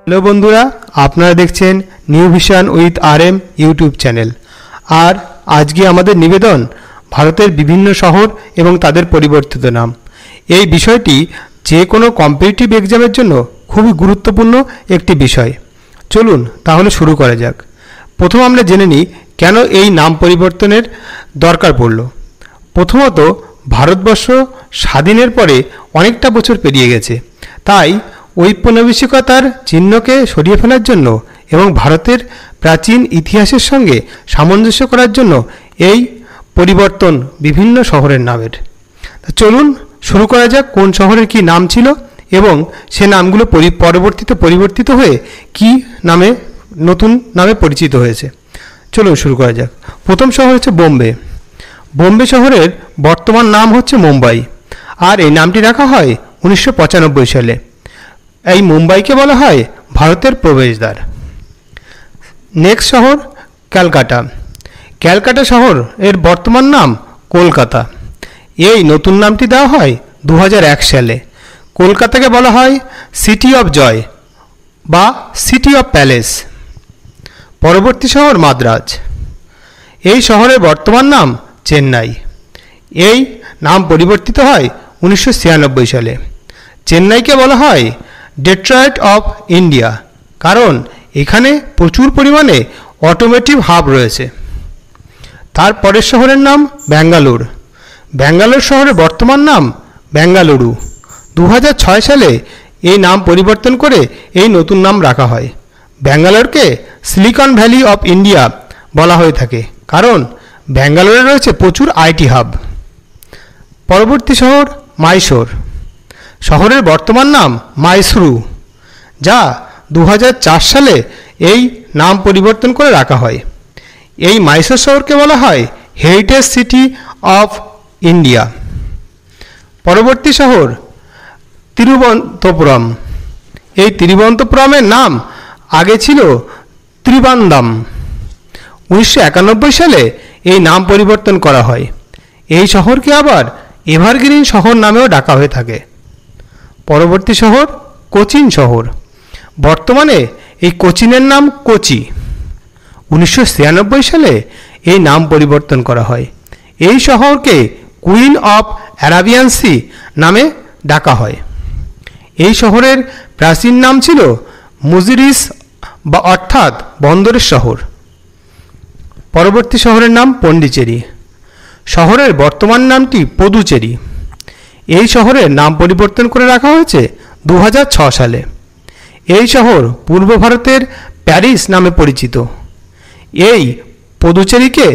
Hello বন্ধুরা, আপনারা দেখছেন new vision with RM YouTube channel. আর আজকে আমাদের নিবেদন ভারতের বিভিন্ন শহর এবং তাদের পরিবর্তিত নাম। এই বিষয়টি যে কোনো কম্পিটিটিভ এক্সামের জন্য খুবই গুরুত্বপূর্ণ একটি বিষয়। চলুন তাহলে শুরু করা যাক। প্রথম আমরা জেনে নিই কেন এই নাম পরিবর্তনের দরকার পড়ল। প্রথমত, ভারতবর্ষ স্বাধীনের পরে অনেকটা বছর পেরিয়ে গেছে, তাই ঔপনিবেশিকতার চিহ্নকে সরিয়ে ফেলার জন্য এবং ভারতের প্রাচীন ইতিহাসের সঙ্গে সামঞ্জস্য করার জন্য এই পরিবর্তন বিভিন্ন শহরের নামের। চলুন শুরু করা যাক কোন শহরের কি নাম ছিল এবং সে নামগুলো পরবর্তীতে পরিবর্তিত হয়ে কি নামে নতুন নামে পরিচিত হয়েছে। চলুন শুরু করা যাক। প্রথম শহর হচ্ছে বোম্বে। বোম্বে শহরের বর্তমান নাম হচ্ছে মুম্বাই, আর এই নামটি রাখা হয় 1995 সালে। এই মুম্বাইকে বলা হয় ভারতের প্রবেশদ্বার। নেক্সট শহর ক্যালকাটা। ক্যালকাটা শহর এর বর্তমান নাম কলকাতা। এই নতুন নামটি দেওয়া হয় 2001 সালে। কলকাতাকে বলা হয় সিটি অফ জয় বা সিটি অফ প্যালেস। পরবর্তী শহর মাদ্রাজ। এই শহরের বর্তমান নাম চেন্নাই। এই নাম পরিবর্তিত হয় 1996 সালে। চেন্নাইকে বলা হয় ডেট্রয়েট অফ ইন্ডিয়া, কারণ এখানে প্রচুর পরিমাণে অটোমেটিভ হাব রয়েছে। তারপরের শহরের নাম ব্যাঙ্গালোর। ব্যাঙ্গালোর শহরের বর্তমান নাম বেঙ্গালুরু। 2006 সালে এই নাম পরিবর্তন করে এই নতুন নাম রাখা হয়। ব্যাঙ্গালোরকে সিলিকন ভ্যালি অফ ইন্ডিয়া বলা হয়ে থাকে, কারণ ব্যাঙ্গালোরে রয়েছে প্রচুর আইটি হাব। পরবর্তী শহর মাইসোর। শহরের বর্তমান নাম মাইসুরু, যা 2004 সালে এই নাম পরিবর্তন করে রাখা হয়। এই মাইসোর শহরকে বলা হয় হেরিটেজ সিটি অফ ইন্ডিয়া। পরবর্তী শহর তিরুবনন্তপুরম। এই তিরুবনন্তপুরমের নাম আগে ছিল ত্রিবান্দাম। 1991 সালে এই নাম পরিবর্তন করা হয়। এই শহরকে আবার এভারগ্রিন শহর নামেও ডাকা হয়ে থাকে। পরবর্তী শহর কোচিন শহর। বর্তমানে এই কোচিনের নাম কোচি। 1996 সালে এই নাম পরিবর্তন করা হয়। এই শহরকে কুইন অফ অ্যারাবিয়ান সি নামে ডাকা হয়। এই শহরের প্রাচীন নাম ছিল মুজিরিস বা অর্থাৎ বন্দরের শহর। পরবর্তী শহরের নাম পন্ডিচেরি। শহরের বর্তমান নামটি পদুচেরি। এই শহরের নাম পরিবর্তন করে রাখা হয়েছে 2006 সালে। এই শহর পূর্ব ভারতের প্যারিস নামে পরিচিত। এই পদুচেরিকে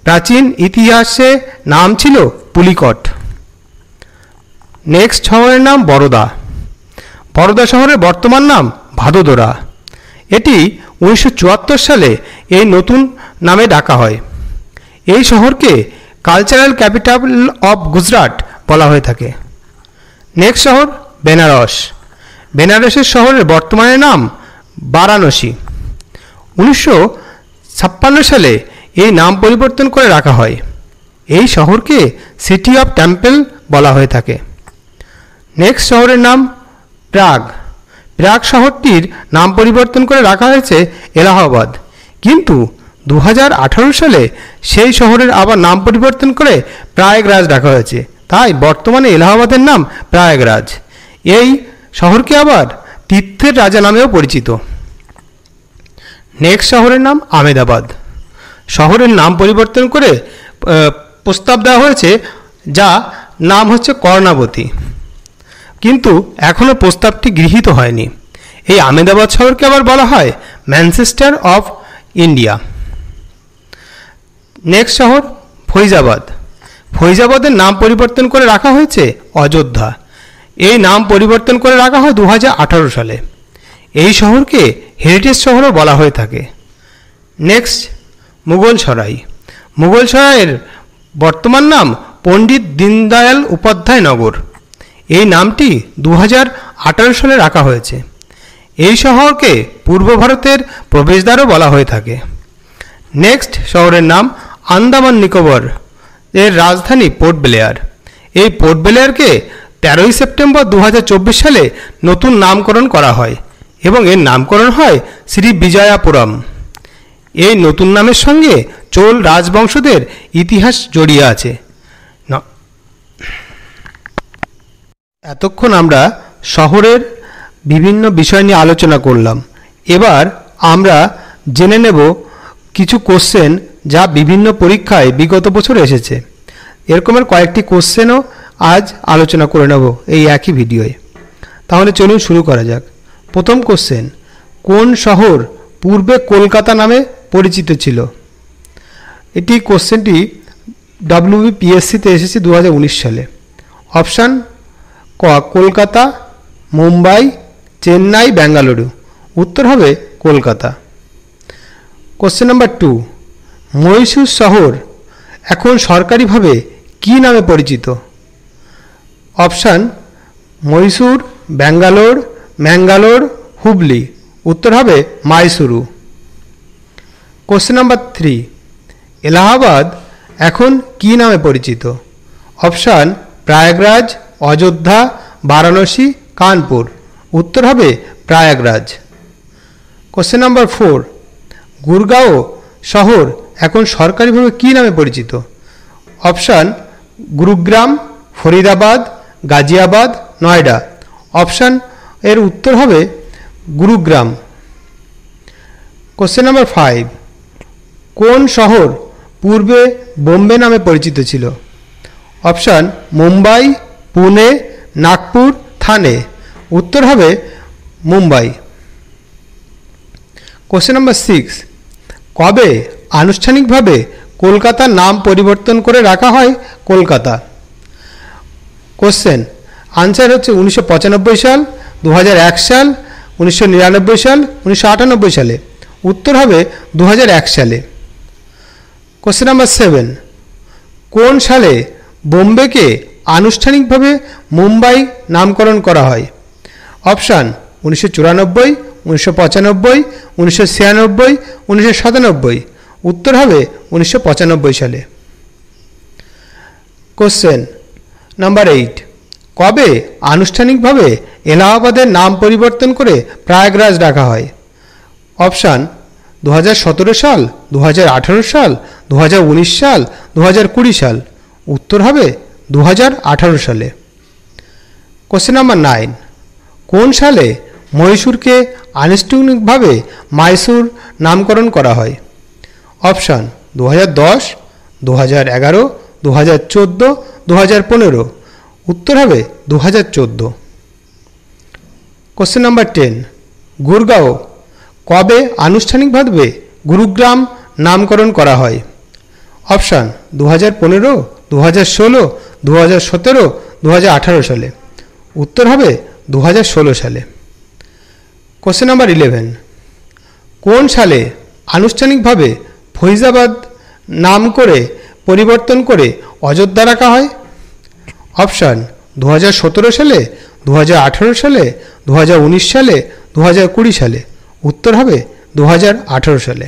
প্রাচীন ইতিহাসে নাম ছিল পুলিকট। নেক্সট শহরের নাম বরোদা। বরোদা শহরের বর্তমান নাম ভাদোদরা। এটি 1974 সালে এই নতুন নামে ডাকা হয়। এই শহরকে কালচারাল ক্যাপিটাল অফ গুজরাট বলা হয়ে থাকে। নেক্সট শহর বেনারস। বেনারসের শহরের বর্তমানে নাম বারাণসী। 1956 সালে এই নাম পরিবর্তন করে রাখা হয়। এই শহরকে সিটি অফ টেম্পল বলা হয়ে থাকে। নেক্সট শহরের নাম প্রাগ। প্রাগ শহরটির নাম পরিবর্তন করে রাখা হয়েছে এলাহাবাদ, কিন্তু 2018 সালে সেই শহরের আবার নাম পরিবর্তন করে প্রয়াগরাজ রাখা হয়েছে, তাই বর্তমানে এলাহাবাদের নাম প্রয়াগরাজ। এই শহরকে আবার তীর্থের রাজা নামেও পরিচিত। নেক্সট শহরের নাম আহমেদাবাদ। শহরের নাম পরিবর্তন করে প্রস্তাব দেওয়া হয়েছে, যা নাম হচ্ছে কর্ণাবতী, কিন্তু এখনও প্রস্তাবটি গৃহীত হয়নি। এই আহমেদাবাদ শহরকে আবার বলা হয় ম্যানচেস্টার অফ ইন্ডিয়া। নেক্সট শহর ফৈজাবাদ। ফৈজাবাদের নাম পরিবর্তন করে রাখা হয়েছে অযোধ্যা। এই নাম পরিবর্তন করে রাখা হয় 2018 সালে। এই শহরকে হেরিটেজ শহরও বলা হয়ে থাকে। নেক্সট মুঘলসরাই। মুঘলসরাইয়ের বর্তমান নাম পণ্ডিত দীনদয়াল উপাধ্যায় নগর। এই নামটি 2018 সালে রাখা হয়েছে। এই শহরকে পূর্ব ভারতের প্রবেশদ্বারও বলা হয়ে থাকে। নেক্সট শহরের নাম আন্দামান নিকোবর। এর রাজধানী পোর্ট ব্লেয়ার। এই পোর্ট ব্লেয়ারকে 13 সেপ্টেম্বর 2024 সালে নতুন নামকরণ করা হয়। এবং এর নামকরণ হয় শ্রী বিজয়াপুরম। এই নতুন নামের সঙ্গে চোল রাজবংশদের ইতিহাস জড়িয়ে আছে। এতক্ষণ আমরা শহরের বিভিন্ন বিষয় নিয়ে আলোচনা করলাম। এবার আমরা জেনে নেব কিছু কোশ্চেন যা বিভিন্ন পরীক্ষায় বিগত বছর এসেছে। এরকমের কয়েকটি কোশ্চেনও আজ আলোচনা করে নেব এই একই ভিডিওয়ে। তাহলে চলুন শুরু করা যাক। প্রথম কোশ্চেন, কোন শহর পূর্বে কলকাতা নামে পরিচিত ছিল? এটি কোশ্চেনটি WBPSCতে এসেছে 2019 সালে। অপশান ক কলকাতা, মুম্বাই, চেন্নাই, বেঙ্গালুরু। উত্তর হবে কলকাতা। কোশ্চেন নাম্বার 2, মহীশূর শহর এখন সরকারিভাবে কী নামে পরিচিত? অপশান মহীশূর, ব্যাঙ্গালোর, ম্যাঙ্গালোর, হুবলি। উত্তর হবে মাইসুরু। কোশ্চেন নাম্বার 3, এলাহাবাদ এখন কী নামে পরিচিত? অপশান প্রয়াগরাজ, অযোধ্যা, বারাণসী, কানপুর। উত্তর হবে প্রয়াগরাজ। কোশ্চেন নাম্বার 4, গুরগাঁও শহর এখন সরকারিভাবে কী নামে পরিচিত? অপশান গুরুগ্রাম, ফরিদাবাদ, গাজিয়াবাদ, নয়ডা। অপশান এর উত্তর হবে গুরুগ্রাম। কোশ্চেন নাম্বার 5, কোন শহর পূর্বে বোম্বে নামে পরিচিত ছিল? অপশান মুম্বাই, পুনে, নাগপুর, থানে। উত্তর হবে মুম্বাই। কোশ্চেন নাম্বার 6, কবে আনুষ্ঠানিকভাবে কলকাতার নাম পরিবর্তন করে রাখা হয় কলকাতা? কোশ্চেন আনসার হচ্ছে 1995 সাল, 2001 সাল, 1999 সাল, 1998 সালে। উত্তর হবে 2001 সালে। কোশ্চেন নাম্বার 7, কোন সালে বোম্বেকে আনুষ্ঠানিকভাবে মুম্বাই নামকরণ করা হয়? অপশান 1994, 1995, 1996, 1997। উত্তর হবে 1995 সালে। কোশ্চেন নাম্বার 8, কবে আনুষ্ঠানিকভাবে এলাহাবাদের নাম পরিবর্তন করে প্রয়াগরাজ রাখা হয়? অপশান 2017 সাল, 2018 সাল, 2019 সাল, 2020 সাল। উত্তর হবে 2018 সালে। কোশ্চেন নাম্বার 9, কোন সালে মহীশূরকে আনুষ্ঠানিকভাবে মাইসুর নামকরণ করা হয়? অপশান 2010, 2011, 2014, 2015। উত্তর হবে 2014। কোশ্চেন নাম্বার 10, গুরগাঁও কবে আনুষ্ঠানিকভাবে গুরুগ্রাম নামকরণ করা হয়? অপশান 2015, 2016, 2017, 2018 সালে। উত্তর হবে 2016 সালে। কোশ্চেন নাম্বার 11, কোন সালে আনুষ্ঠানিকভাবে ফৈজাবাদ নাম করে পরিবর্তন করে অযোধ্যা রাখা হয়? অপশান 2017 সালে, 2018 সালে, 2019 সালে, 2020 সালে। উত্তর হবে 2018 সালে।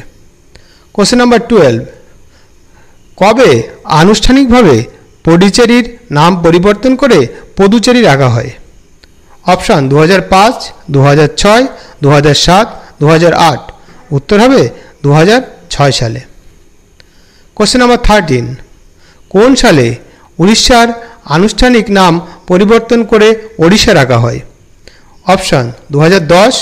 কোশ্চেন নাম্বার 12, কবে আনুষ্ঠানিকভাবে পডিচেরির নাম পরিবর্তন করে পদুচেরি রাখা হয়? অপশান 2005, 2006, 2007, 2008। উত্তর হবে 2006 সালে। কোশ্চেন নাম্বার 13, কোন সালে উড়িষ্যার আনুষ্ঠানিক নাম পরিবর্তন করে ওড়িশা রাখা হয়? অপশান 2010,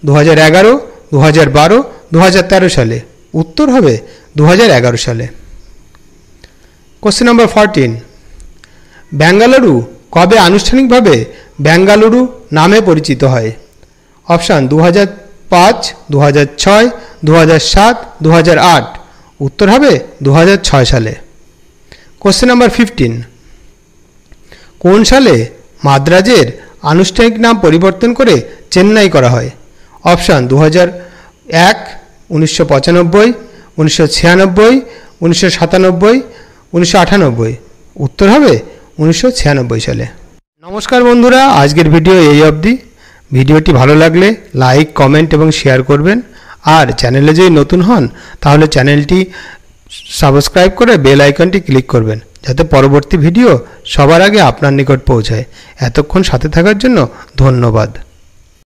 2011, 2012, 2013 সালে। উত্তর হবে 2011 সালে। কোশ্চেন নাম্বার 14, বেঙ্গালুরু কবে আনুষ্ঠানিকভাবে বেঙ্গালুরু নামে পরিচিত হয়? অপশান 2005, 2006, 2007, 2008। উত্তর হবে 2006 সালে। কোশ্চেন নাম্বার 15, কোন সালে মাদ্রাজের আনুষ্ঠানিক নাম পরিবর্তন করে চেন্নাই করা হয়? অপশান 2001, 1995, 1996, 1997, 1998। উত্তর হবে 1996 সালে। নমস্কার বন্ধুরা, আজকের ভিডিও এই অবধি। ভিডিওটি ভালো লাগলে লাইক, কমেন্ট এবং শেয়ার করবেন। আর চ্যানেলে যদি নতুন হন তাহলে চ্যানেলটি সাবস্ক্রাইব করে বেল আইকনটি ক্লিক করবেন, যাতে পরবর্তী ভিডিও সবার আগে আপনার নিকট পৌঁছায়। এতক্ষণ সাথে থাকার জন্য ধন্যবাদ।